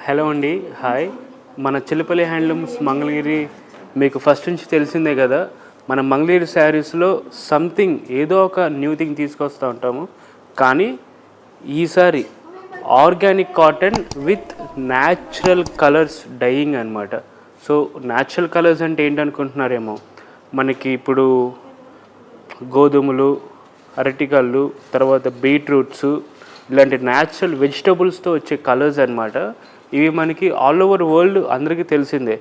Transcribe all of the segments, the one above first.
Hello అండి, hi. మన Chillapalli handlooms Mangalagiri మీకు ఫస్ట్ నుంచి తెలిసిందే కదా. మన మంగళగిరి శారీస్లో సంథింగ్ ఏదో ఒక న్యూ థింగ్ తీసుకొస్తూ ఉంటాము. కానీ ఈసారి organic cotton with natural colours dyeing అనమాట. సో న్యాచురల్ కలర్స్ అంటే ఏంటనుకుంటున్నారేమో, మనకి ఇప్పుడు గోధుమలు, అరటికళ్ళు, తర్వాత బీట్రూట్స్ ఇలాంటి న్యాచురల్ వెజిటబుల్స్తో వచ్చే కలర్స్ అనమాట. ఇవి మనకి ఆల్ ఓవర్ వరల్డ్ అందరికీ తెలిసిందే.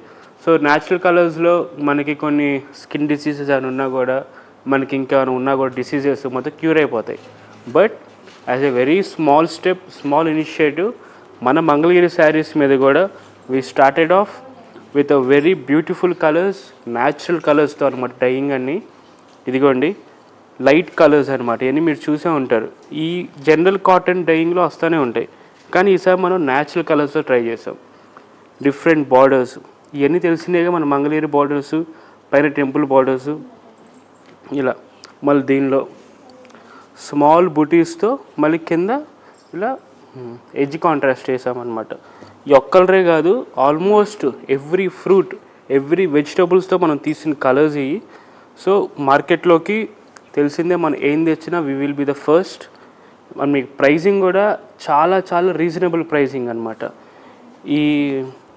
సో న్యాచురల్ కలర్స్లో మనకి కొన్ని స్కిన్ డిసీజెస్ అని ఉన్నా కూడా, మనకి ఇంకా ఉన్నా కూడా డిసీజెస్ మొత్తం క్యూర్ అయిపోతాయి. But as a very small step, small initiative, మన మంగళగిరి శారీస్ మీద కూడా we started off with a very beautiful colours, natural కలర్స్తో అనమాట డైయింగ్ అన్నీ. ఇదిగోండి లైట్ కలర్స్ అనమాట. ఇవన్నీ మీరు చూసే ఉంటారు. ఈ జనరల్ కాటన్ డైయింగ్లో వస్తూనే ఉంటాయి, కానీ ఈసారి మనం న్యాచురల్ కలర్స్తో ట్రై చేసాం. డిఫరెంట్ బార్డర్స్ ఇవన్నీ తెలిసినాయిగా, మన మంగళగిరి బార్డర్స్, పైన టెంపుల్ బార్డర్స్, ఇలా మళ్ళీ దీనిలో స్మాల్ బుటీస్తో మళ్ళీ కింద ఇలా ఎడ్జ్ కాంట్రాస్ట్ చేసామన్నమాట. ఈ ఒక్కలరే కాదు, ఆల్మోస్ట్ ఎవ్రీ ఫ్రూట్, ఎవ్రీ వెజిటబుల్స్తో మనం తీసిన కలర్స్ ఇవి. సో మార్కెట్లోకి తెలిసిందే, మనం ఏం తెచ్చినా we will be the first. మీకు ప్రైజింగ్ కూడా చాలా చాలా రీజనబుల్ ప్రైజింగ్ అనమాట. ఈ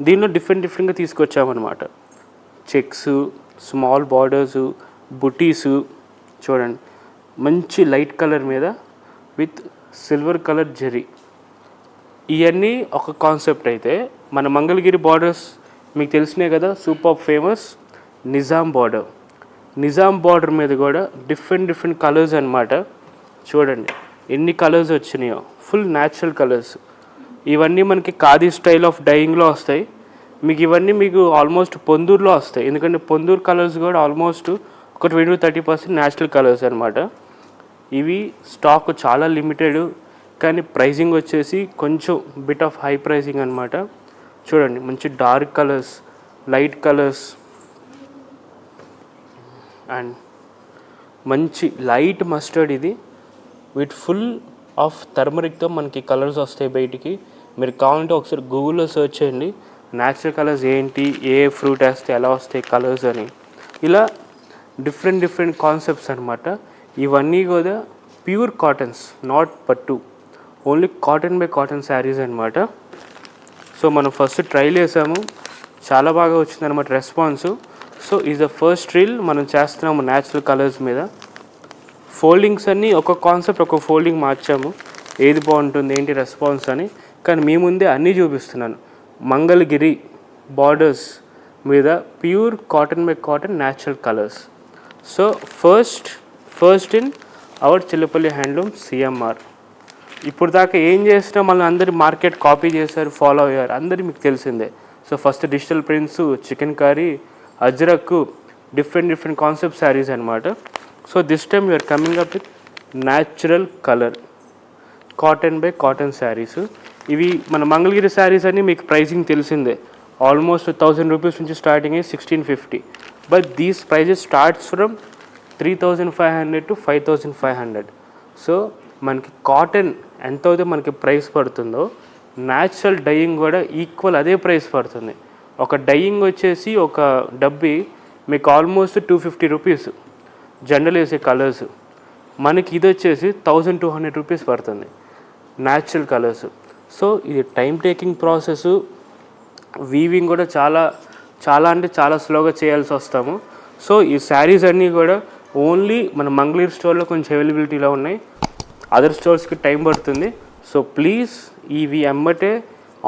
దీనిలో డిఫరెంట్గా తీసుకొచ్చామన్నమాట. చెక్స్, స్మాల్ బార్డర్సు, బుటీసు చూడండి, మంచి లైట్ కలర్ మీద విత్ సిల్వర్ కలర్ జరీ. ఇవన్నీ ఒక కాన్సెప్ట్. అయితే మన మంగళగిరి బార్డర్స్ మీకు తెలిసినాయి కదా, super famous Nizam border. Nizam border మీద కూడా డిఫరెంట్ కలర్స్ అనమాట. చూడండి ఎన్ని కలర్స్ వచ్చినాయో, ఫుల్ న్యాచురల్ కలర్స్. ఇవన్నీ మనకి ఖాదీ స్టైల్ ఆఫ్ డైయింగ్లో వస్తాయి. మీకు ఇవన్నీ మీకు ఆల్మోస్ట్ పొందూరులో వస్తాయి, ఎందుకంటే పొందూరు కలర్స్ కూడా ఆల్మోస్ట్ ఒక 20-30% న్యాచురల్ కలర్స్ అనమాట. ఇవి స్టాక్ చాలా లిమిటెడ్, కానీ ప్రైజింగ్ వచ్చేసి కొంచెం బిట్ ఆఫ్ హై ప్రైజింగ్ అనమాట. చూడండి మంచి dark colours, light colours and మంచి లైట్ మస్టర్డ్. ఇది విత్ ఫుల్ ఆఫ్ టర్మరిక్తో మనకి కలర్స్ వస్తాయి బయటికి. మీరు కావాలంటే ఒకసారి గూగుల్లో సెర్చ్ చేయండి, న్యాచురల్ కలర్స్ ఏంటి, ఏ ఫ్రూట్ వేస్తే ఎలా వస్తాయి కలర్స్ అని. ఇలా డిఫరెంట్ కాన్సెప్ట్స్ అనమాట. ఇవన్నీ కూడా ప్యూర్ కాటన్స్, నాట్ పట్టు, only cotton by cotton saris అనమాట. సో మనం ఫస్ట్ ట్రైల్ వేసాము, చాలా బాగా వచ్చిందనమాట response. So is the first reel మనం చేస్తున్నాము న్యాచురల్ కలర్స్ మీద. ఫోల్డింగ్స్ అన్నీ ఒక కాన్సెప్ట్, ఒక ఫోల్డింగ్ మార్చాము, ఏది బాగుంటుంది ఏంటి రెస్పాన్స్ అని. కానీ మీ ముందే అన్నీ చూపిస్తున్నాను. మంగళగిరి బార్డర్స్ మీద pure cotton by cotton natural colours. So first in our Chillapalli handloom CMR. ఇప్పుడు దాకా ఏం చేసినా మళ్ళీ అందరు మార్కెట్ కాపీ చేశారు, ఫాలో అయ్యారు, అందరూ మీకు తెలిసిందే. So first digital prints, chicken curry, ajrak, different concept saris అనమాట. So this time you're coming up with natural colour cotton by cotton saris. ఇవి మన మంగళగిరి శారీస్ అన్నీ మీకు ప్రైసింగ్ తెలిసిందే, ఆల్మోస్ట్ 1000 రూపీస్ నుంచి స్టార్టింగ్ అయ్యి 1650. But these prices starts from 3500 to 5500. So మనకి cotton ఎంత అయితే మనకి ప్రైస్ పడుతుందో, న్యాచురల్ డైయింగ్ కూడా ఈక్వల్ అదే ప్రైస్ పడుతుంది. ఒక డైయింగ్ వచ్చేసి ఒక డబ్బి మీకు ఆల్మోస్ట్ 250 రూపీస్ జనరల్ వేసే కలర్స్. మనకి ఇది వచ్చేసి 1200 రూపీస్ పడుతుంది న్యాచురల్ కలర్స్. సో ఇది టైం టేకింగ్ ప్రాసెస్, వీవింగ్ కూడా చాలా అంటే చాలా స్లోగా చేయాల్సి వస్తాము. సో ఈ శారీస్ అన్నీ కూడా ఓన్లీ మన మంగళగిరి స్టోర్లో కొంచెం అవైలబిలిటీలో ఉన్నాయి, అదర్ స్టోర్స్కి టైం పడుతుంది. సో ప్లీజ్ ఇవి ఎమ్మటే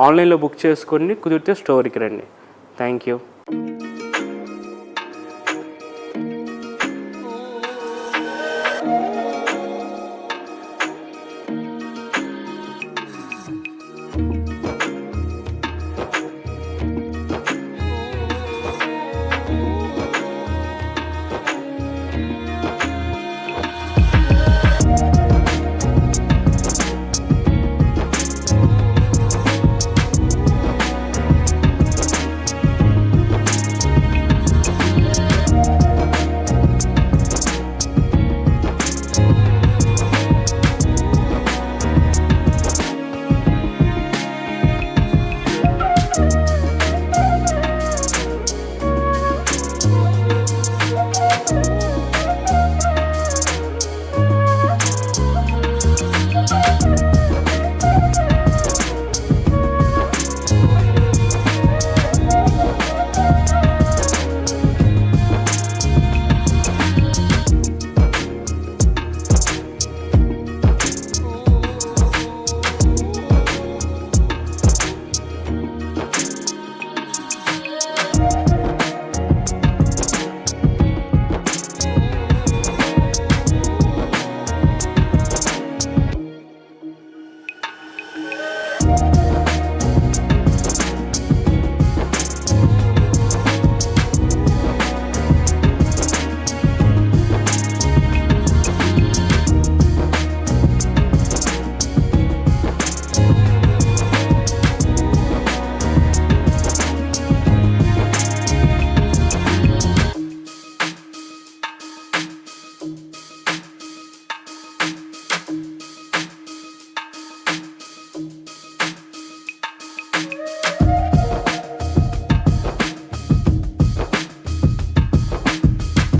ఆన్లైన్లో బుక్ చేసుకొని కుదిరితే స్టోర్కి రండి. Thank you.